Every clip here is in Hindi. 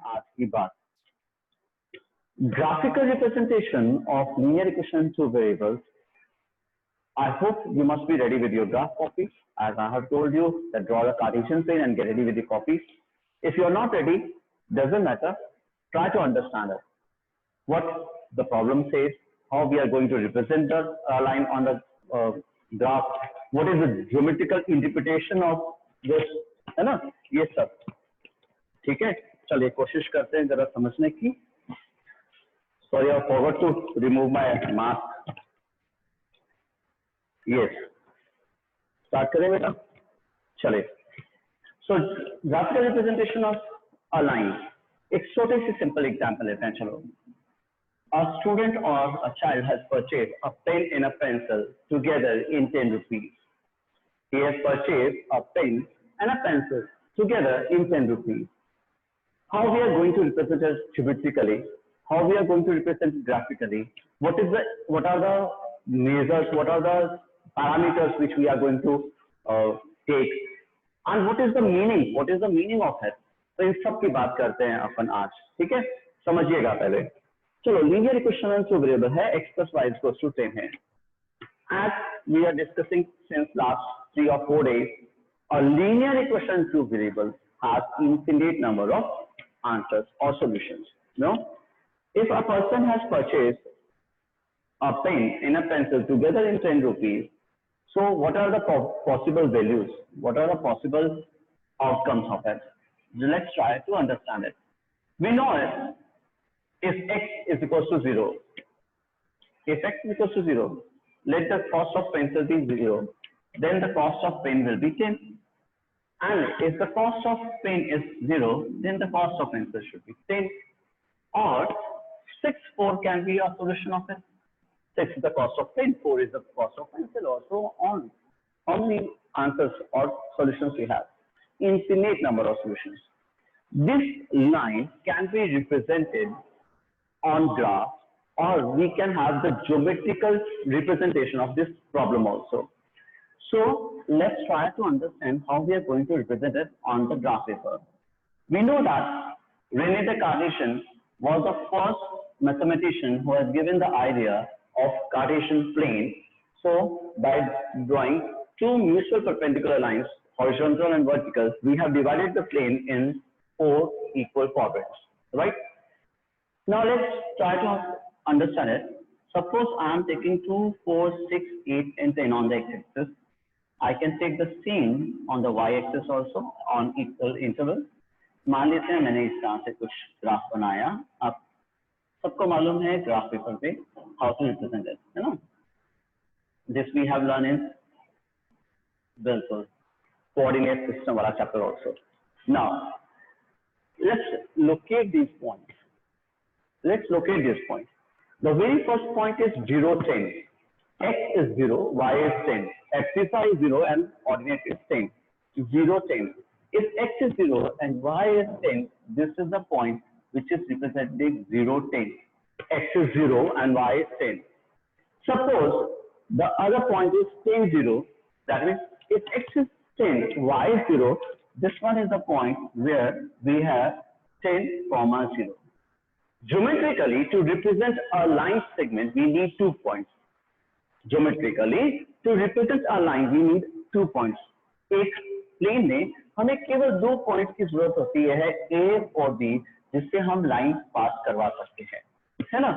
आज की बात, graphical representation of linear equation to variables. I hope you must be ready with your graph copies. As I have told you that draw the Cartesian plane and get ready with the copies. If you are not ready, doesn't matter. Try to understand it. What the problem says, how we are going to represent the line on the graph, what is the geometrical interpretation of this, है ना, ये सब ठीक है. चलिए कोशिश करते हैं जरा समझने की. Sorry, I forgot to remove my mask. Yes, start करें बेटा. चलिए. So graphical representation of a line. एक छोटे से simple example लेते हैं. चलो. A student or a child has purchased a pen and a pencil together in 10 rupees. He has purchased a pen and a pencil together in 10 rupees. How we are going to represent it geometrically? How we are going to represent it graphically? What are the measures? What are the parameters which we are going to take? And what is the meaning? What is the meaning of it? तो इन सब की बात करते हैं अपन आज. ठीक है, समझिएगा पहले. चलो, लीनियर इक्वेशन जो वेरिएबल है x plus y equals to 10 है. As we are discussing since last 3 or 4 days, a linear equation to variable has infinite number of answers or solutions. No, if a person has purchased a pen and a pencil together in 10 rupees, so what are the possible values? What are the possible outcomes of it? Let's try to understand it. We know it. If x is equals to 0, if x is equals to 0, let the cost of pencil be 0, then the cost of pen will be 10. And if the cost of pen is 0, then the cost of pencil should be 10. Or 6, 4 can be a solution of it. 6 is the cost of pen, 4 is the cost of pencil, or so on. How many answers or solutions we have? Infinite number of solutions. This line can be represented on graph, or we can have the geometrical representation of this problem also. So let's try to understand how we are going to represent it on the graph paper. We know that René Descartes was the first mathematician who has given the idea of Cartesian plane. So by drawing two mutual perpendicular lines, horizontal and vertical, we have divided the plane in 4 equal quadrants, right? Now let's try to understand it. Suppose I am taking 2, 4, 6, 8 and 10 on the x-axis. I can take the same on the y-axis also on equal interval. मान लेते हैं मैंने इस तरह से कुछ ग्राफ बनाया. अब सबको मालूम है ग्राफ पेपर पे how to represent it, है ना? This we have learned in बिल्कुल coordinate system वाला chapter also. Now let's locate these points. Let's locate this point. The very first point is 0, 10. X is 0, y is 10. Axis is 0 and coordinate is 10. 0, 10. If x is 0 and y is 10, this is the point which is representing 0, 10. X is 0 and y is 10. Suppose the other point is 10, 0. That means if x is 10, y is 0, this one is the point where we have 10, 0. Geometrically, to represent a line segment, we need 2 points. Geometrically, to represent a line, we need 2 points. एक प्लेन में हमें केवल 2 पॉइंट्स की जरूरत होती है, A और B, जिससे हम लाइन पास करवा सकते हैं, है ना?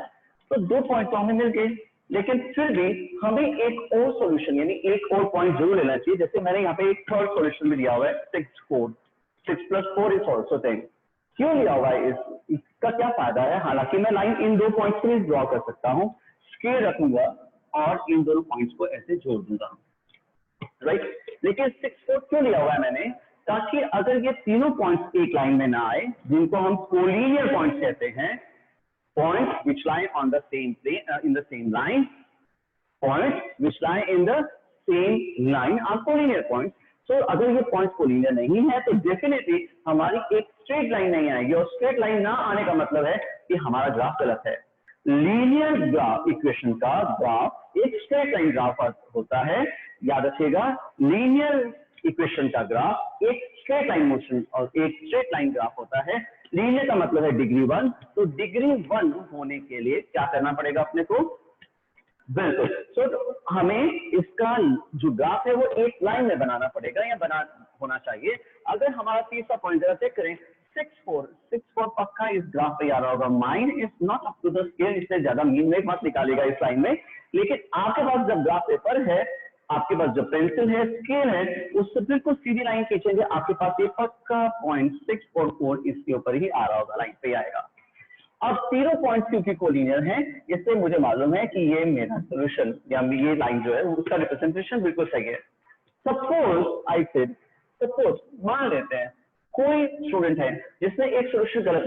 तो 2 पॉइंट तो हमें मिल गए, लेकिन फिर भी हमें एक और सॉल्यूशन यानी एक और पॉइंट जरूर लेना चाहिए. जैसे मैंने यहाँ पे एक थर्ड सॉल्यूशन भी दिया हुआ है, 6, 4. 6 + 4 is also 10. क्यों लिया हुआ है? इसका क्या फायदा है? हालांकि मैं लाइन इन 2 पॉइंट्स पे ड्रॉ कर सकता हूँ, स्केल रखूंगा और इन दोनों पॉइंट्स को ऐसे जोड़ दूंगा, राइट? लेकिन 6, 4 क्यों लिया हुआ है मैंने? ताकि अगर ये तीनों पॉइंट्स एक लाइन में ना आए, जिनको हम कोलिनियर पॉइंट्स कहते हैं, points which lie on the same plane in the same line, points which lie in the same line are collinear points. तो अगर ये पॉइंट कोलिनियर नहीं है तो डेफिनेटली हमारी एक स्ट्रेट लाइन नहीं आएगी, और स्ट्रेट लाइन ना आने का मतलब है कि हमारा ग्राफ गलत है. लीनियर ग्राफ इक्वेशन का ग्राफ एक स्ट्रेट लाइन ग्राफ होता है. याद रखिएगा, लीनियर इक्वेशन का ग्राफ एक स्ट्रेट लाइन मोशन और एक स्ट्रेट लाइन ग्राफ होता है. लीनियर का मतलब है डिग्री 1, तो डिग्री 1 होने के लिए क्या करना पड़ेगा अपने को? बिल्कुल। सो हमें इसका जो ग्राफ है वो एक लाइन में बनाना पड़ेगा या बना होना चाहिए। अगर हमारा तीसरा पॉइंट जरा चेक करें, 6 4 पक्का इस ग्राफ पे आ रहा होगा। Mine is not up to the scale, इससे ज्यादा मीन में मत निकालेगा इस लाइन में। लेकिन आपके पास जब ग्राफ पेपर है, आपके पास जो पेंसिल है, स्केल है, उससे बिल्कुल सीधी लाइन खींचेंगे, आपके पास ये पक्का पॉइंट 644 इसके ऊपर ही आ रहा होगा, लाइन पे आएगा। अब तीनों पॉइंट क्योंकि कोलिनियर हैं, इससे मुझे मालूम है कि ये मेरा सोल्यूशन या ये लाइन जो है उसका रिप्रेजेंटेशन बिल्कुल सही है। सपोज आई सेड, सपोज मान लेते हैं कोई स्टूडेंट है जिसने एक सोल्यूशन गलत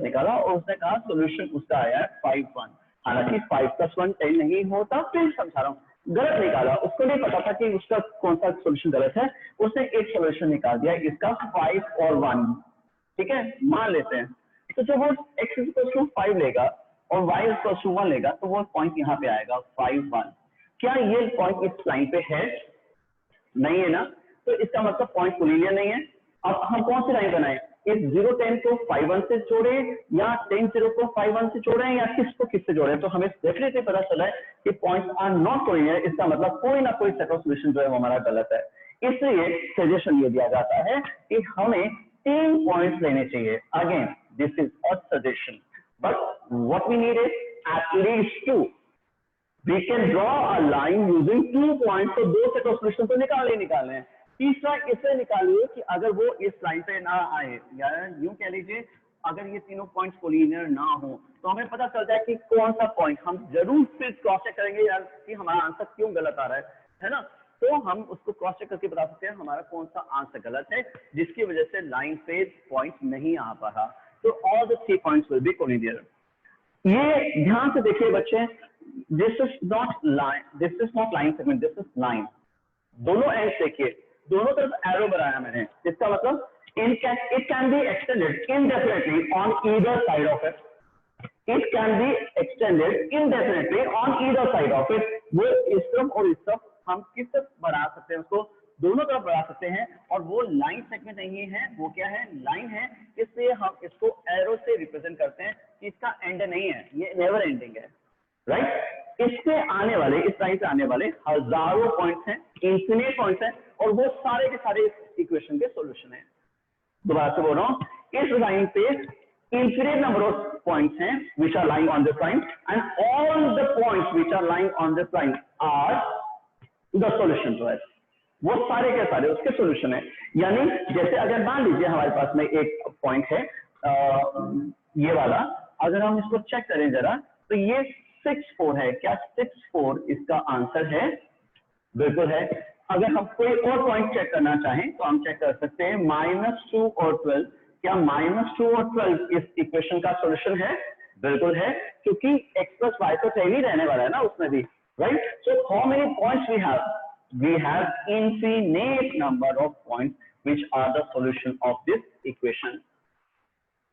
निकाला, और उसने कहा सोल्यूशन उसका आया है 5 1। हालांकि 5 + 1 10 नहीं होता, फिर समझा रहा हूँ, गलत निकाला, उसको नहीं पता था कि उसका कौन सा सोल्यूशन गलत है, उसने एक सोल्यूशन निकाल दिया इसका 5 और 1। ठीक है, मान लेते हैं। तो जब वो x = 5 लेगा और y = 1 लेगा, तो वो पॉइंट यहाँ पे आएगा 5 1। क्या ये पॉइंट इस लाइन पे है? नहीं है ना, तो इसका मतलब पॉइंट कोलिनियर नहीं है। अब हम कौन सी लाइन बनाएं? इस 0 10 को 5 1 से जोड़े, या 10 0 को 5 1 से जोड़े, या किसको किससे जोड़े? तो हमें डेफिनेटली पता चला है कि पॉइंट्स आर नॉट कोलिनियर। इसका मतलब कोई ना कोई सेट ऑफ सॉल्यूशन जो है वो हमारा गलत है। इसलिए सजेशन ये दिया जाता है कि हमें 3 पॉइंट्स लेने चाहिए। Again this is a suggestion, but what we need is at least 2। We can draw a line using 2 points, तो 2 सेट ऑफ सॉल्यूशन तो निकालने हैं। तीसरा इसे निकालिए कि अगर वो इस लाइन पे ना आए, या यूं कह लीजिए अगर ये तीनों पॉइंट्स कोलिनियर ना हो, तो हमें पता चल जाए कि कौन सा पॉइंट, हम जरूर फिर क्रॉस चेक करेंगे यार कि हमारा आंसर क्यों गलत आ रहा है ना, तो हम उसको क्रॉस चेक करके बता सकते हैं हमारा कौन सा आंसर गलत है, जिसकी वजह से लाइन पे पॉइंट नहीं आ पा रहा। तो all the 3 points will be collinear. ये ध्यान से देखिए बच्चे, this is not line segment, this is line. दोनों एंड देखिए, दोनों तरफ एरो बनाया मैंने, इसका मतलब it can be extended indefinitely on either side of it. It can be extended indefinitely on either side of it. वो इस तरफ और इस तरफ हम किस तरफ बढ़ा सकते हैं, उसको दोनों तरफ बढ़ा सकते हैं। और वो लाइन सेगमेंट नहीं है, वो क्या है? लाइन है। इसलिए हम इसको एरो से रिप्रेजेंट करते हैं कि इसका एंड नहीं है, ये नेवर एंडिंग है, राइट। इससे आने वाले, इस लाइन से आने वाले हजारों पॉइंट्स हैं, इंफिनिट पॉइंट्स हैं, और वो सारे के सारे इस इक्वेशन के सॉल्यूशन हैं। दोबारा से बोल रहा हूँ, इस लाइन पे infinite number of points हैं which are lying on this line, and all the points which are lying on this line are the solution to it। वो सारे के सारे उसके सॉल्यूशन है। यानी जैसे अगर मान लीजिए हमारे पास में एक पॉइंट है ये वाला, अगर हम इसको चेक करें जरा, तो ये 6 4 है। क्या 6 4 इसका आंसर है? बिल्कुल है। अगर हम कोई और पॉइंट चेक करना चाहें तो हम चेक कर सकते हैं -2 और 12। क्या -2 और 12 इस इक्वेशन का सॉल्यूशन है? बिल्कुल है, क्योंकि x + y तो सही रहने वाला है ना उसमें भी, right. So how many points we have? We have infinite number of points which are the solution of this equation।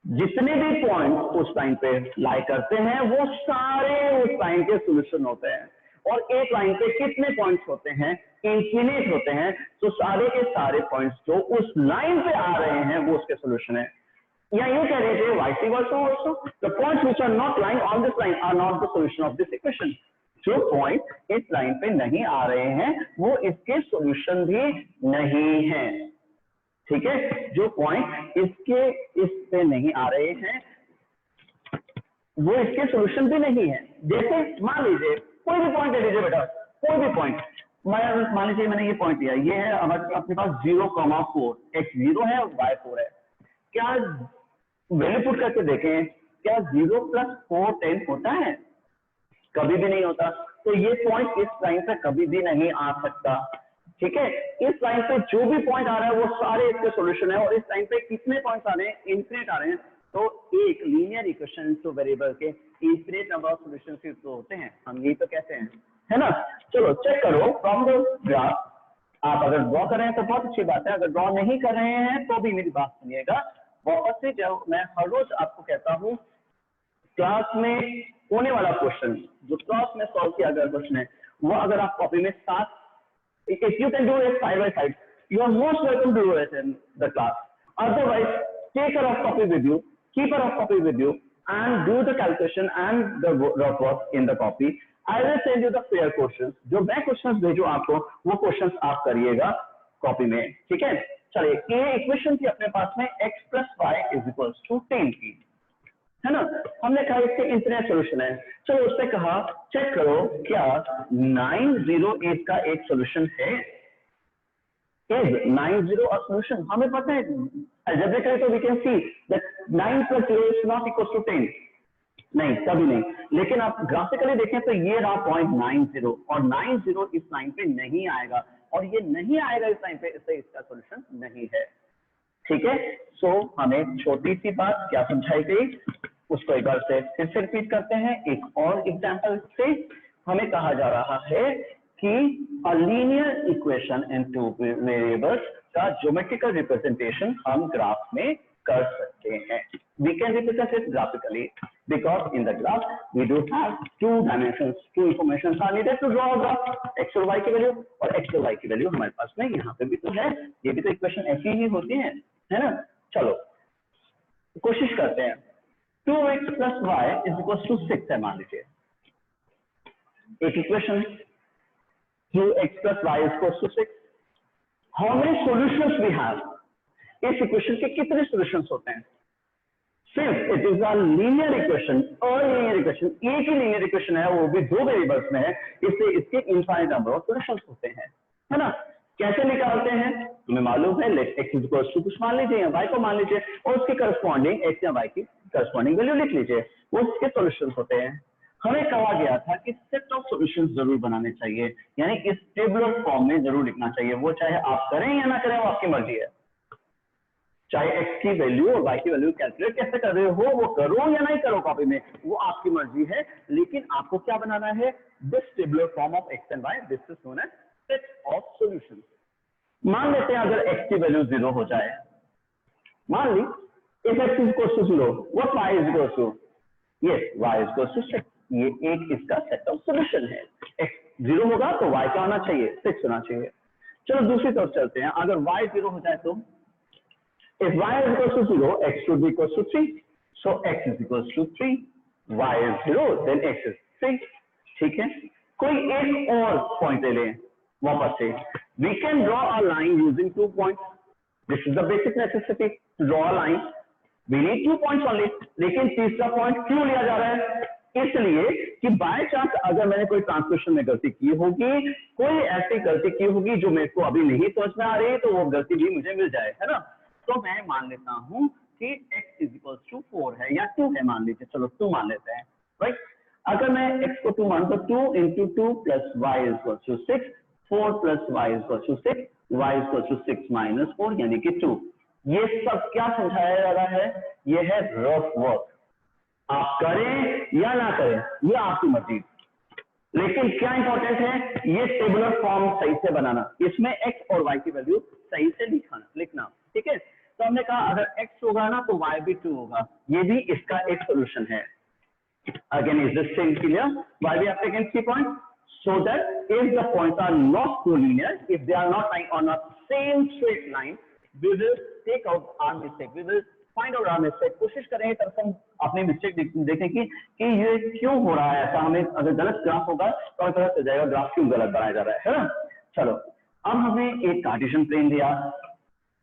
जितने भी पॉइंट उस लाइन पे लाई करते हैं वो सारे उस लाइन के सॉल्यूशन होते हैं। और एक लाइन पे कितने पॉइंट्स होते हैं? इंफिनिट होते हैं। तो सारे के सारे पॉइंट्स जो उस लाइन पे आ रहे हैं वो उसके सॉल्यूशन है। या यूं कह लीजिए vice versa also, the points which are not lying on this line are not the solution of this equation. जो पॉइंट इस लाइन पे नहीं आ रहे हैं वो इसके सॉल्यूशन भी नहीं है। ठीक है, जो पॉइंट इस पे नहीं आ रहे हैं वो इसके सॉल्यूशन भी नहीं है। जैसे मान लीजिए कोई भी पॉइंट ले लीजिए बेटा, कोई भी पॉइंट, मान लीजिए मैंने ये पॉइंट लिया, ये है हमारे अपने पास 0,4, x 0 है और y 4 है। क्या वैल्यू पुट करके देखें, क्या 0 + 4 10 होता है? कभी भी नहीं होता। तो ये पॉइंट इस लाइन पे कभी भी नहीं आ सकता। ठीक है, इस लाइन पे जो भी पॉइंट आ रहा है वो सारे इसके सॉल्यूशन है। और इस लाइन पे कितने पॉइंट्स आ रहे हैं? इंफिनिट आ रहे हैं। तो एक लीनियर इक्वेशन टू वेरिएबल के इंफिनिट नंबर ऑफ सॉल्यूशंस ही तो होते हैं, हम यही तो कहते हैं, है ना। चलो चेक करो फ्रॉम द ग्राफ। आप अगर ड्रॉ कर रहे हैं तो बहुत अच्छी बात है, अगर ड्रॉ नहीं कर रहे हैं तो भी मेरी बात सुनिएगा। वापस से जब मैं हर रोज आपको कहता हूँ क्लास में होने वाला क्वेश्चन, जो क्लास में सॉल्व किया गया क्वेश्चन है, वो अगर आप कॉपी में साथ, if you can do it side by side, you are most welcome to do it in the class। Otherwise take a rough copy with you, keep a rough copy with you and do the calculation and the rough work in the copy. I will send you the fair questions. जो मैं क्वेश्चंस भेजू आपको वो क्वेश्चंस आप करिएगा कॉपी में, ठीक है। चलिए, ये इक्वेशन थी अपने पास में x plus y is equals to 10 की, है ना। हमने कहा इसके इंटरनेट सोल्यूशन है, चलो उसने कहा चेक करो क्या 908 का एक सोल्यूशन है। Is 90 a solution? हमें पता है algebraically तो we can see that 9 plus 0 is not equals to 10. नहीं, कभी नहीं। लेकिन आप ग्राफिकली देखें तो ये रहा 0.90 और 90 इस लाइन पे नहीं आएगा और ये नहीं आएगा इस लाइन पे, इससे इसका सोल्यूशन नहीं है, ठीक है। सो हमें छोटी सी बात क्या समझाई गई उसको एक बार से फिर से रिपीट करते हैं एक और एग्जांपल से। हमें कहा जा रहा है कि a linear equation in two variables का ज्योमेट्रिकल रिप्रेजेंटेशन हम ग्राफ में कर सकते हैं। We can represent it graphically because in the graph we do have two dimensions, two informations are needed to draw a graph, x और y की वैल्यू और x और y की वैल्यू हमारे पास में यहाँ पे भी तो है, ये भी तो इक्वेशन ऐसी ही होती है ना। चलो कोशिश करते हैं। 2x plus y is equals to 6 है मान लीजिए, एक equation 2x plus y is equals to 6. How many solutions we have? इस इक्वेशन के कितने सॉल्यूशंस होते हैं? सिर्फ it is a linear equation, a linear equation, एक ही लीनियर इक्वेशन है, वो भी दो वेरिएबल्स में है, इससे इसके इनफाइनाइट नंबर ऑफ सॉल्यूशंस होते हैं, है ना। कैसे निकालते हैं तुम्हें मालूम है, let x is equal to कुछ मान लीजिए या y को मान लीजिए और उसके करस्पॉन्डिंग x या y की करस्पॉन्डिंग वैल्यू लिख लीजिए, वो इसके सॉल्यूशंस होते हैं। हमें कहा गया था कि सेट ऑफ सॉल्यूशंस जरूर बनाने चाहिए, यानी इस टेबुलर फॉर्म में जरूर लिखना चाहिए, वो चाहे आप करें या ना करें वो आपकी मर्जी है। चाहे x की वैल्यू और y की वैल्यू कैलकुलेट कैसे कर रहे हो वो करो या नहीं करो कॉपी में, वो आपकी मर्जी है, लेकिन आपको क्या बनाना है, this tabular form of x and y, this is known as set of solutions. मान लेते हैं अगर x की वैल्यू 0 हो जाए, मान ली if x is equals to 0 what y is equals to, yes y is equals to 6, ये एक इसका सेट ऑफ सॉल्यूशन है। x 0 होगा तो y क्या होना चाहिए, 6 होना चाहिए। चलो दूसरी तरफ चलते हैं, अगर y 0 हो जाए तो if y is equals to 0 x should be equals to 3, so x is equals to 3, y is 0 then x is 3, ठीक है। कोई एक और पॉइंट ले लें वापस से, we can draw a line using 2 points, this is the basic necessity to draw a line, we need 2 points only, लेकिन तीसरा पॉइंट क्यों लिया जा रहा है, इसलिए कि बाय चांस अगर मैंने कोई ट्रांसलेशन में गलती की होगी, कोई ऐसी गलती की होगी जो मेरे को अभी नहीं समझ में आ रही, तो वो गलती भी मुझे मिल जाए, है ना। तो मैं मान लेता हूं कि x इज इक्वल टू 4 है या 2 है, मान लीजिए, चलो 2 मान लेते हैं, राइट। अगर मैं x को 2 मान तो 2 into 2 plus y is equal to 6, 4 plus y is equal to 6, y is equal to 6 minus 4 यानी कि 2। ये सब क्या समझाया जा रहा है, ये है रफ वर्क, आप करें या ना करें ये आपकी मर्जी, लेकिन क्या इंपॉर्टेंट है ये टेबुलर फॉर्म सही से बनाना, इसमें x और y की वैल्यू सही से लिखना, ठीक है। तो हमने कहा अगर x होगा ना तो y भी 2 होगा, ये भी इसका एक सोल्यूशन है। Again is this same clear, why we have taken 3 points, so that if the points are not collinear, if they are not lying on a same straight line, we will take out our mistake, we will find out our mistake, कोशिश करें तब हम अपनी मिस्टेक देखें कि ये क्यों हो रहा है ऐसा, हमें अगर गलत ग्राफ होगा तो हमें पता चल जाएगा ग्राफ क्यों गलत बनाया जा रहा है ना। चलो अब हमें एक कार्टेशियन प्लेन दिया,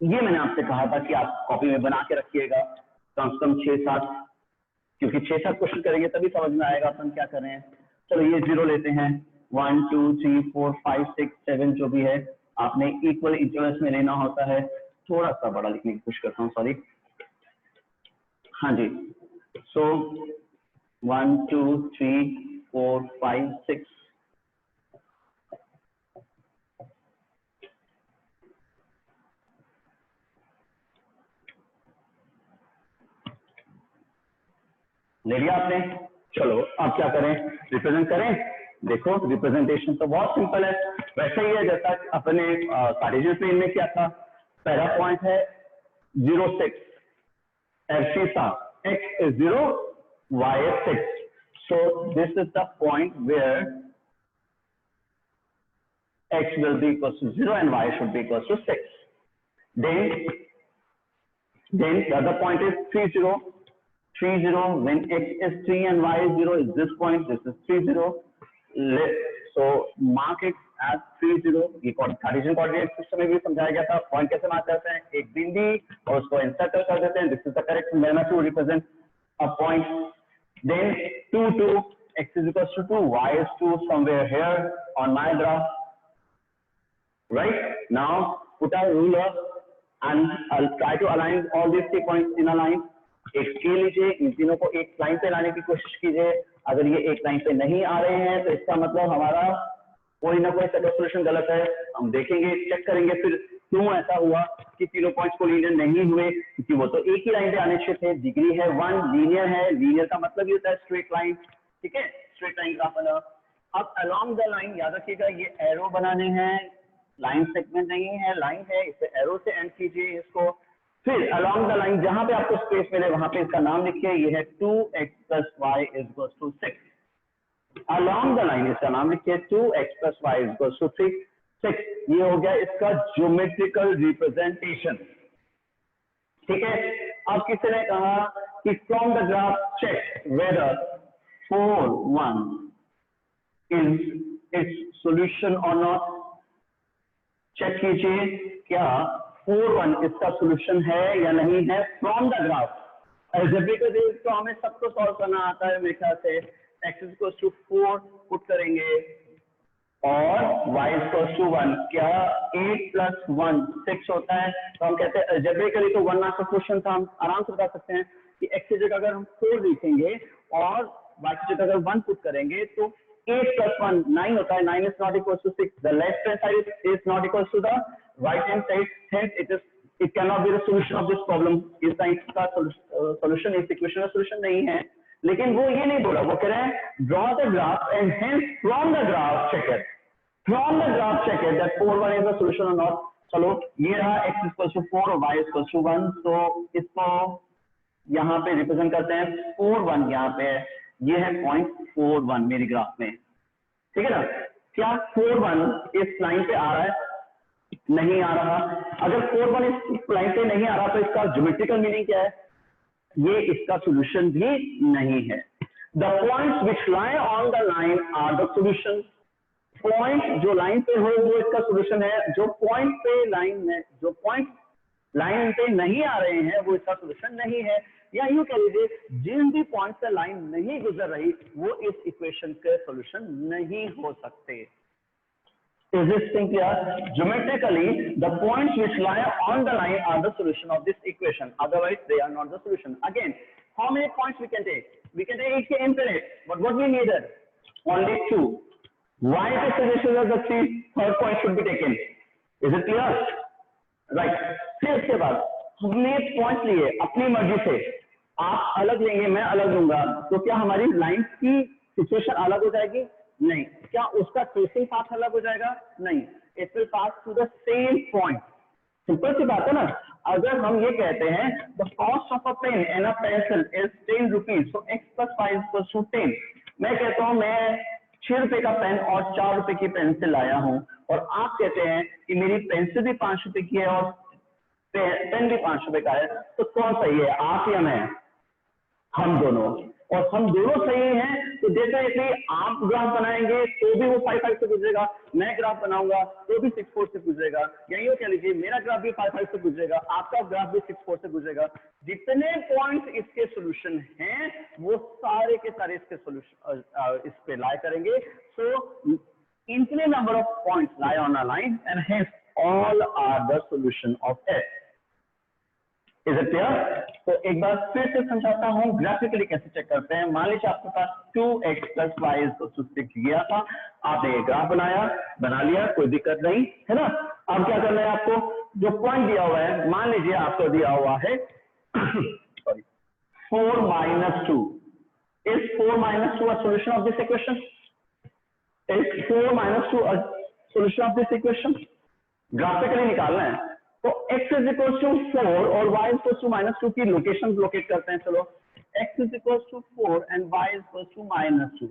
ये मैंने आपसे कहा था कि आप कॉपी में बना के रखिएगा कम से कम 6-7, क्योंकि 6-7 क्वेश्चन करेंगे तभी समझ में आएगा अपन क्या कर रहे हैं। चलो ये 0 लेते हैं, 1 2 3 4 5 6 7 जो भी है आपने इक्वल इंटरवल्स में लेना होता है, थोड़ा सा बड़ा लिखने की कोशिश करता हूँ, सॉरी, हाँ जी। सो 1 2 3 4 5 6, ले लिया आपने। चलो अब क्या करें, रिप्रेजेंट करें। देखो रिप्रेजेंटेशन तो बहुत सिंपल है, वैसे ही है जैसा अपने कार्टेशियन प्लेन में क्या था। पहला पॉइंट है 0 6, abscissa x is 0, y is 6, so this is the point where x will be equal to 0 and y should be equal to 6. Then Then the other point is 3 0. 3 0 when x is 3 and y is 0 is this point. This is 3 0. So mark it as 3 0. ये कार्टेशियन कोऑर्डिनेट सिस्टम में भी समझाया गया था. पॉइंट कैसे मार्क करते हैं? एक बिंदी और उसको इंसर्कल कर देते हैं. This is the correct manner to represent a point. Then 2 2 x is equals to 2, y is 2 somewhere here on my graph. Right now put a ruler and I'll try to align all these 3 points in a line. एक स्केल लीजिए, इन तीनों को एक लाइन पे लाने की कोशिश कीजिए. अगर ये एक लाइन पे नहीं आ रहे हैं तो इसका मतलब हमारा कोई ना कोई सेट ऑफ सॉल्यूशन गलत है. हम देखेंगे, चेक करेंगे फिर क्यों ऐसा हुआ कि तीनों पॉइंट्स को लीनियर नहीं हुए, क्योंकि वो तो एक ही लाइन पे आने चाहिए थे. डिग्री है 1, लीनियर है. लीनियर का मतलब ये होता है स्ट्रेट लाइन. ठीक है, स्ट्रेट लाइन ग्राफ बना. अब अलोंग द लाइन याद रखिएगा ये एरो बनाने हैं, लाइन सेगमेंट नहीं है, लाइन है. इसे एरो से एंड कीजिए इसको. फिर अलोंग द लाइन जहां पे आपको स्पेस मिले वहां पे इसका नाम लिखिए. ये है 2x + y = 6. Along the line इसका नाम लिखिए 2x + y = 6. ये हो गया इसका ज्योमेट्रिकल रिप्रेजेंटेशन. ठीक है. अब किसी ने कहा कि from the graph check whether 4 1 is its solution और नॉट. चेक कीजिए क्या 4 1 इसका सॉल्यूशन है या नहीं है फ्रॉम द ग्राफ. अलजेब्रिक तो हमें सबको सॉल्व करना आता है मेरे ख्याल से. x = 4 पुट करेंगे और y = 1. क्या 8 + 1 6 होता है. तो हम कहते हैं अलजेब्रिकली तो 1 मार्क्स का क्वेश्चन था. हम आराम से बता सकते हैं कि x की जगह अगर हम 4 लिखेंगे और y की जगह अगर 1 पुट करेंगे तो 8 + 1 9 होता है. 9 is not equal to 6. The left hand side is not equal to the right hand side. Hence it cannot be the solution of this problem. इस टाइप का सॉल्यूशन इस इक्वेशन का सॉल्यूशन नहीं है. लेकिन वो ये नहीं बोला. वो कह रहे हैं draw the graph and hence from the graph check it. From the graph check it that 4 1 is the solution or not. चलो ये रहा x = 4 और y = 1. तो इसको यहाँ पे रिप्रेजेंट करते हैं 4 1. यहाँ पे ये है पॉइंट 4 1 मेरी ग्राफ में. ठीक है ना. क्या 4 1 इस लाइन पे आ रहा है? नहीं आ रहा. अगर 4 1 इस लाइन पे नहीं आ रहा तो इसका ज्योमेट्रिकल मीनिंग क्या है? ये इसका सॉल्यूशन भी नहीं है. The points which lie on the line are the solution. Point जो लाइन पे हो वो इसका सॉल्यूशन है. जो पॉइंट पे लाइन में जो पॉइंट लाइन पे नहीं आ रहे हैं वो इसका सॉल्यूशन नहीं है. या यूं कह लीजिए जिन भी पॉइंट से लाइन नहीं गुजर रही वो इस इक्वेशन के सॉल्यूशन नहीं हो सकते. Is this thing clear? Geometrically, the points which lie on the line are the solution of this equation. Otherwise, they are not the solution. Again, how many points we can take? We can take infinite, but what we needed? Only 2. Why it is suggested that the third point should be taken? Is it clear? Right. फिर इसके बाद हमने पॉइंट लिए अपनी मर्जी से. आप अलग लेंगे, मैं अलग लूंगा, तो क्या हमारी लाइन की सिचुएशन अलग हो जाएगी? नहीं. क्या उसका ट्रेसिंग पाथ अलग हो जाएगा? नहीं. It will pass to the same point. Simple सी बात है ना. अगर हम ये कहते हैं the cost of a pen and a pencil is 10 rupees, so x + y = 10. मैं कहता हूं मैं 6 रुपए का पेन और 4 रुपए की पेंसिल लाया हूं और आप कहते हैं कि मेरी पेंसिल भी 5 रुपए की है और पेन भी 5 रुपए का है. तो कौन सही है, आप या मैं? हम दोनों. और हम दोनों सही हैं तो डेफिनेटली आप ग्राफ बनाएंगे तो भी वो 5 5 से गुजरेगा. मैं ग्राफ बनाऊंगा तो भी 6 4 से गुजरेगा. या यूं कह लीजिए मेरा ग्राफ भी 5 5 से गुजरेगा, आपका ग्राफ भी 6 4 से गुजरेगा. जितने पॉइंट्स इसके सॉल्यूशन हैं वो सारे के सारे इसके सॉल्यूशन इस पे लाई करेंगे. सो infinite number of points lie on a line and hence all are the solution of it. Is it clear? तो एक बार फिर से समझाता हूँ ग्राफिकली कैसे चेक करते हैं. मान लीजिए आपके पास 2x + y = 6 गया था. आपने एक ग्राफ बना लिया, कोई दिक्कत नहीं है ना. अब क्या करना है आपको? जो पॉइंट दिया हुआ है, मान लीजिए आपको दिया हुआ है 4 - 2. Is 4 - 2 a solution of this equation? Is 4 - 2 a solution of this equation? Graphically निकालना है. तो x = 4 और y = -2 की लोकेशन लोकेट करते हैं. चलो x = 4 and y = -2.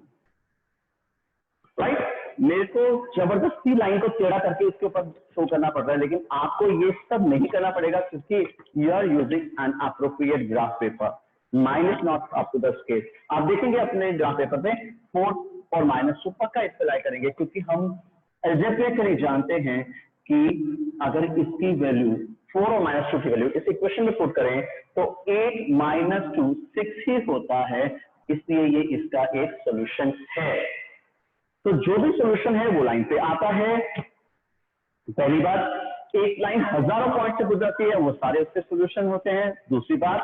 राइट। मेरे को जबरदस्ती लाइन को टेढ़ा करके उसके ऊपर शो करना पड़ रहा है, लेकिन आपको ये सब नहीं करना पड़ेगा क्योंकि you are using an appropriate graph paper. Minus not up to the scale. आप देखेंगे अपने ग्राफ पेपर में 4 और माइनस तो पक्का अप्लाई करेंगे, क्योंकि हम एल्जेब्रिकली जानते हैं कि अगर इसकी वैल्यू 4 और -2 की वैल्यू इस इक्वेशन में पुट करें तो 8 - 2 6 ही होता है, इसलिए ये इसका एक सॉल्यूशन है। तो जो भी सॉल्यूशन है वो लाइन पे आता है। पहली बात, एक लाइन हजारों पॉइंट से गुजरती है, वो सारे उसके सॉल्यूशन होते हैं। दूसरी बात,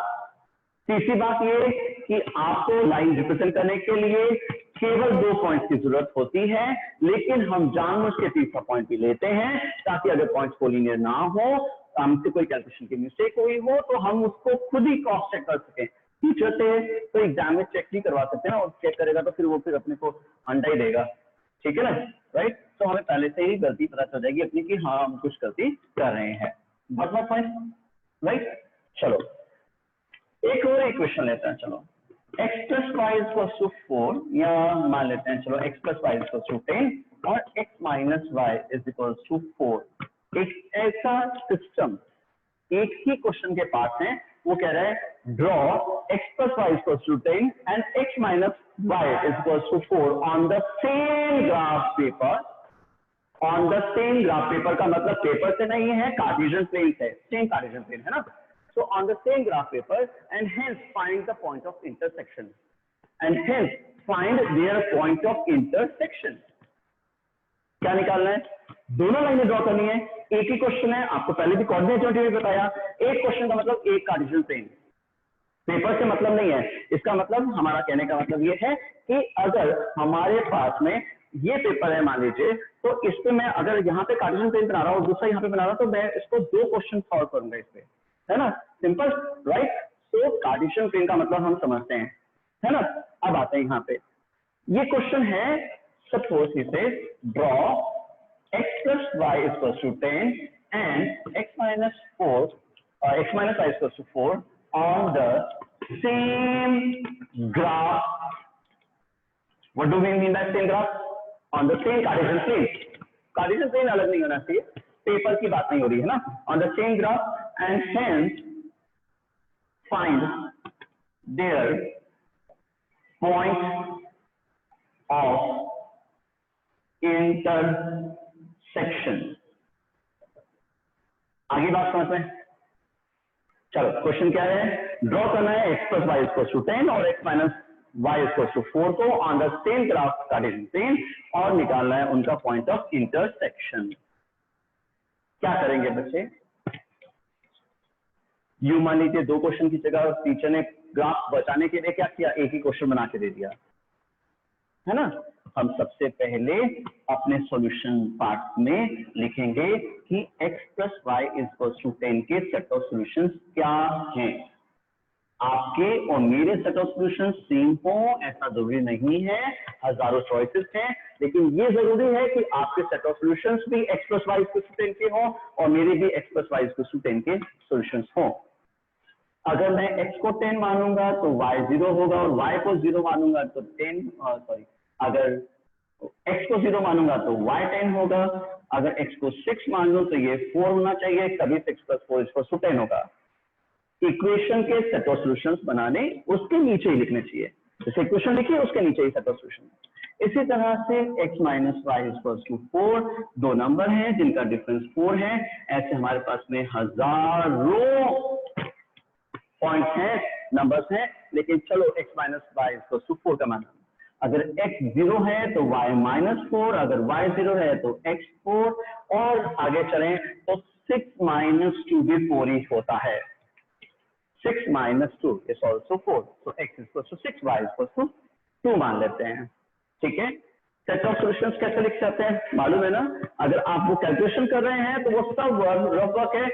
तीसरी बात ये कि आपको लाइन रिप्रेजेंट करने के लिए केवल 2 पॉइंट्स की जरूरत होती है, लेकिन हम जानबूझ के तीसरा पॉइंट भी लेते हैं ताकि अगर पॉइंट्स कोलिनियर ना हो, हमसे कोई कैलकुलेशन की मिस्टेक हुई हो तो हम उसको खुद ही क्रॉस चेक कर सकें। टीचर से तो एग्जाम में चेक नहीं करवा सकते ना, और चेक करेगा तो फिर वो फिर अपने को अंडा ही देगा, ठीक है ना, राइट। तो हमें पहले से ही गलती पता चल जाएगी अपनी कि हाँ हम कुछ गलती कर रहे हैं। But my point, right. चलो एक और इक्वेशन लेते हैं। चलो x plus y equals to 4, या मान लेते हैं चलो x plus y equals to 10 और x minus y is equals to 4। एक ऐसा सिस्टम एक ही क्वेश्चन के पास है, वो कह रहा है draw x plus y equals to 10 and x minus y is equals to 4 on the same graph paper. On the same graph paper का मतलब पेपर से नहीं है, कार्टेशियन प्लेन से, सेम कार्टेशियन प्लेन है ना। So on the same graph paper, and hence find the point of intersection, and hence find their point of intersection। क्या निकालना है? दोनों लाइनें ड्रॉ करनी है। एक ही क्वेश्चन है, आपको पहले भी कोऑर्डिनेट ज्योमेट्री में बताया। एक क्वेश्चन का मतलब एक कार्टेशियन प्लेन, पेपर से मतलब नहीं है। इसका मतलब, हमारा कहने का मतलब ये है कि अगर हमारे पास में ये पेपर है मान लीजिए, तो इस पे मैं अगर यहाँ पे कार्टेशियन प्लेन बना रहा हूँ और दूसरा यहाँ पे बना रहा हूँ, तो मैं इसको 2 क्वेश्चन सॉल्व करूंगा इस पे, है ना, सिंपल, राइट। तो कार्टेशियन प्लेन का मतलब हम समझते हैं, है ना। अब आते हैं यहाँ पे, ये क्वेश्चन है, सपोज ही से draw x plus y equals to 10 and x minus 4 x minus y equals to 4 on the same graph. What do we mean by same graph? On the same Cartesian plane. Cartesian plane अलग नहीं होना चाहिए, पेपर की बात नहीं हो रही है ना। On the same graph and hence find their point of intersection। आगे बात समझ में? चलो क्वेश्चन क्या है, ड्रॉ करना है x plus y equals to 10 और x minus y equals to 4 को on the same graph Cartesian plane, और निकालना है उनका पॉइंट ऑफ इंटरसेक्शन। क्या करेंगे बच्चे? यू मान लीजिए 2 क्वेश्चन की जगह टीचर ने ग्राफ बचाने के लिए क्या किया, एक ही क्वेश्चन बना के दे दिया, है ना। हम सबसे पहले अपने सॉल्यूशन पार्ट में लिखेंगे कि x plus y equals to 10 के सेट ऑफ सॉल्यूशंस क्या हैं। आपके और मेरे सेट ऑफ सॉल्यूशंस सेम हो ऐसा जरूरी नहीं है, हजारों चॉइसेस हैं, लेकिन ये जरूरी है कि आपके सेट ऑफ सॉल्यूशंस भी x plus y equals to 10 के हो और मेरे भी x plus y equals to 10 के सॉल्यूशंस हो। अगर मैं x को 10 मानूंगा तो y 0 होगा, और y को 0 मानूंगा तो 10 सॉरी, अगर x को 0 मानूंगा तो y 10 होगा। अगर x को 6 मान लो तो ये 4 होना चाहिए, तभी 6 plus 4 इक्वल्स टू 10 होगा। इक्वेशन के सेट ऑफ सॉल्यूशंस बनाने उसके नीचे ही लिखने चाहिए, जैसे इक्वेशन लिखिए उसके नीचे ही सेट ऑफ सॉल्यूशन। इसी तरह से x minus y equals to 4, 2 number हैं जिनका डिफरेंस 4 है। ऐसे हमारे पास में हजारों पॉइंट्स हैं, नंबर्स हैं, लेकिन चलो x minus y equals to 4 का माना। अगर x 0 है तो y minus 4, अगर y 0 है तो x 4, और आगे चलें तो 6 minus 2 भी 4 ही होता है। 6 minus 2 is also 4, so x equals to 6, y equals to 2 मान लेते हैं, ठीक है। सेट ऑफ सॉल्यूशंस कैसे लिख सकते हैं मालूम है ना। अगर आप वो कैलकुलेशन कर रहे हैं तो वो सब रफ वर्क है।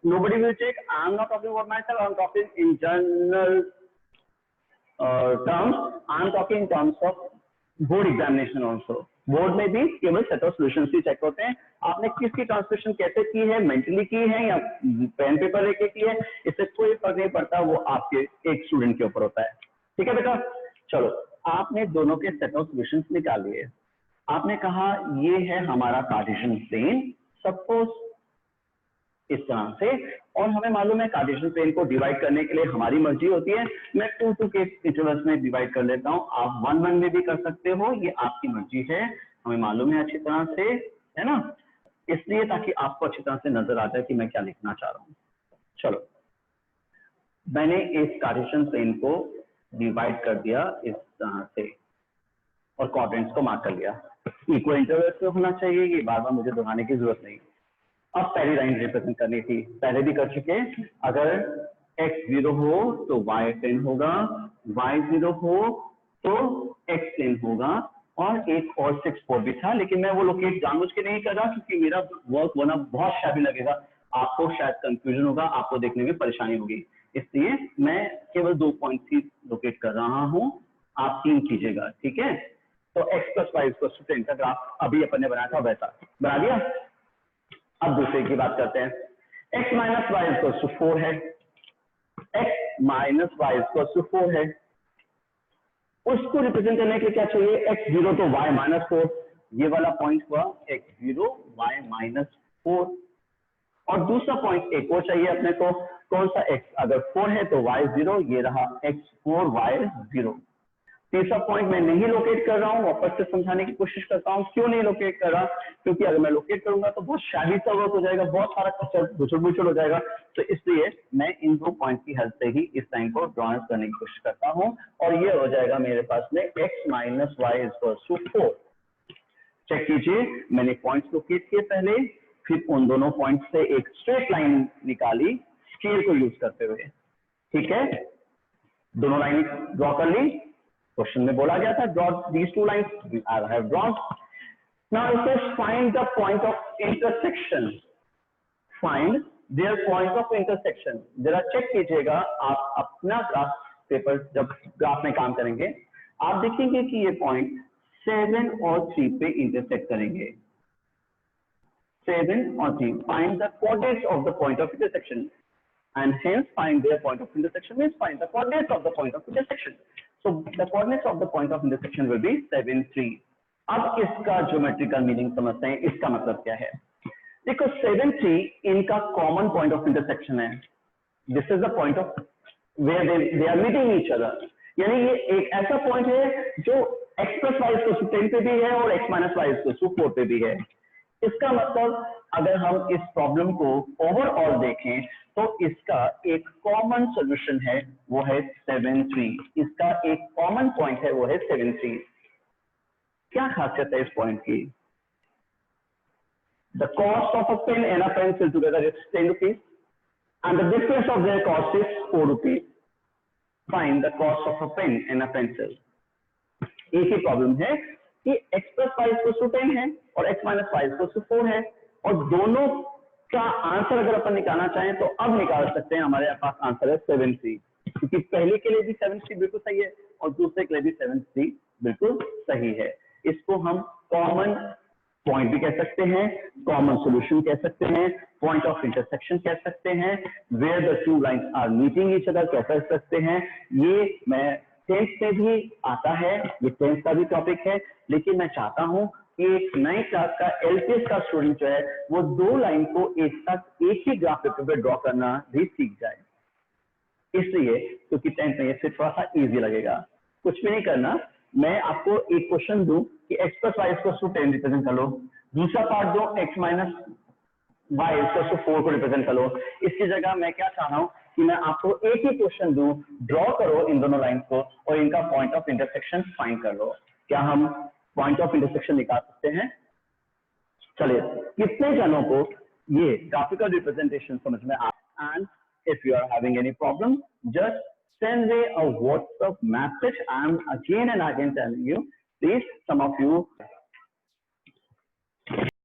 Nobody will check. I am not talking about myself. I am talking in general terms. I am talking in terms of board examination also. Board में भी केवल सेट ऑफ सॉल्यूशंस ही चेक होते हैं। आपने किसकी ट्रांसलेशन कैसे की है, मेंटली की है या पेन पेपर लेके की है, इससे कोई फर्क नहीं पड़ता, वो आपके एक स्टूडेंट के ऊपर होता है, ठीक है बेटा। चलो आपने दोनों के सेट ऑफ सॉल्यूशंस निकाल लिए। आपने कहा ये है हमारा कार्टेशियन प्लेन, सपोज इस तरह से, और हमें मालूम है कार्टेशियन प्लेन को डिवाइड करने के लिए हमारी मर्जी होती है, मैं 2 के इंटरवल्स में डिवाइड कर लेता हूं, आप 1 में भी कर सकते हो, ये आपकी मर्जी है, हमें मालूम है अच्छी तरह से, है ना, इसलिए ताकि आपको अच्छी तरह से नजर आ जाए कि मैं क्या लिखना चाह रहा हूं। चलो, मैंने इस कार्टेशियन प्लेन को डिवाइड कर दिया इस तरह से और क्वाड्रेंट्स को मार्क कर लिया, इक्वल इंटरवल्स में होना चाहिए, ये बार बार मुझे दोहराने की जरूरत नहीं। अब पहली लाइन रिप्रेजेंट करनी थी, पहले भी कर चुके, अगर x 0 हो तो y प्लेन होगा, y 0 हो तो x प्लेन होगा, और एक और 6 4 भी था, लेकिन मैं वो लोकेट जानबूझ के नहीं कर रहा क्योंकि मेरा वर्क होना बहुत शाबी लगेगा, आपको शायद कंफ्यूजन होगा, आपको देखने में परेशानी होगी, इसलिए मैं केवल 2 पॉइंट ही लोकेट कर रहा हूं, आप 3 कीजिएगा, ठीक है। तो x + y = 10 का ग्राफ अभी अपन ने बनाया था वैसा बना दिया। अब दूसरे की बात करते हैं, x - y = 4 है, x - y = 4 है, उसको रिप्रेजेंट करने के लिए क्या चाहिए, x 0 तो y -4, ये वाला पॉइंट हुआ x 0 y -4, और दूसरा पॉइंट एक और चाहिए अपने को, कौन सा, x अगर 4 है तो y 0, ये रहा x 4 y 0। तीसरा पॉइंट मैं नहीं लोकेट कर रहा हूं, वापस से समझाने की कोशिश करता हूं क्यों नहीं लोकेट कर रहा, क्योंकि अगर मैं लोकेट करूंगा तो बहुत शादी सा वर्क हो जाएगा, बहुत सारा गुचड़ हो जाएगा, तो इसलिए मैं इन 2 पॉइंट की हेल्प से ही इस लाइन को ड्रॉ करने की कोशिश करता हूं, और ये हो जाएगा मेरे पास में x - y = 4। चेक कीजिए, मैंने पॉइंट्स लोकेट किए पहले, फिर उन दोनों पॉइंट से एक स्ट्रेट लाइन निकाली स्केल को यूज करते हुए, ठीक है, दोनों लाइन ड्रॉ कर ली, क्वेश्चन में बोला गया था draw these 2 lines, I have drawn. Now it says find the point of intersection, find their point of intersection, जरा चेक कीजिएगा, आप अपना ग्राफ पेपर जब ग्राफ में काम करेंगे आप देखेंगे कि ये पॉइंट 7 और 3 पे इंटरसेक्ट करेंगे, 7 और 3, find the coordinates of the point of intersection, and hence find their point of intersection means find the coordinates of the point of intersection. So the coordinates of the point of intersection will be 7 3. अब इसका ज्योमेट्रिकल मीनिंग समझते हैं, इसका मतलब क्या है, देखो 7 3 इनका कॉमन पॉइंट ऑफ इंटरसेक्शन है, this is the point of where they are meeting each other, यानी ये एक ऐसा पॉइंट है जो x + y = 10 पे भी है और x - y = 4 पे भी है। इसका मतलब अगर हम इस प्रॉब्लम को ओवरऑल देखें तो इसका एक कॉमन सॉल्यूशन है, वो है 7 3, इसका एक कॉमन पॉइंट है, वो है 7 3। क्या खासियत है इस पॉइंट की, the cost of a pen and a pencil together is 10 rupees and the difference of their cost is 4 rupees, find the cost of a pen and a pencil. एक ही प्रॉब्लम है कि x + y = 10 है और x - y = 4 है, और दोनों का आंसर अगर अपन निकालना चाहें तो अब निकाल सकते हैं, हमारे पास आंसर है 7 3, क्योंकि पहले के लिए भी 7 3 बिल्कुल सही है और दूसरे के लिए भी 7 3 बिल्कुल सही है। इसको हम कॉमन पॉइंट भी कह सकते हैं, कॉमन सॉल्यूशन कह सकते हैं, पॉइंट ऑफ इंटरसेक्शन कह सकते हैं, where the 2 lines are meeting each other कह सकते हैं। ये मैं 10th में भी आता है, ये 10th का भी टॉपिक है, लेकिन मैं चाहता हूं कि एक नई क्लास का एलपीएस का स्टूडेंट जो है वो 2 लाइन को एक साथ एक ही ग्राफ पेपर पे ड्रॉ करना भी सीख जाए, इसलिए क्योंकि 10th में ये फिर थोड़ा सा इजी लगेगा। कुछ भी नहीं करना, मैं आपको एक क्वेश्चन दूं कि x + y = 10 रिप्रेजेंट कर लो, दूसरा पार्ट दो x - y = 4 को रिप्रेजेंट कर लो। इसकी जगह मैं क्या चाह रहा हूं कि मैं आपको एक ही क्वेश्चन दूं, ड्रॉ करो इन दोनों लाइन को और इनका पॉइंट ऑफ इंटरसेक्शन फाइंड कर लो। क्या हम पॉइंट ऑफ इंटरसेक्शन निकाल सकते हैं? चलिए, कितने जनों को ये ग्राफिकल रिप्रेजेंटेशन समझ में आ, and if you are having any problem, just send me a WhatsApp message. I am again and again telling you, please, some of you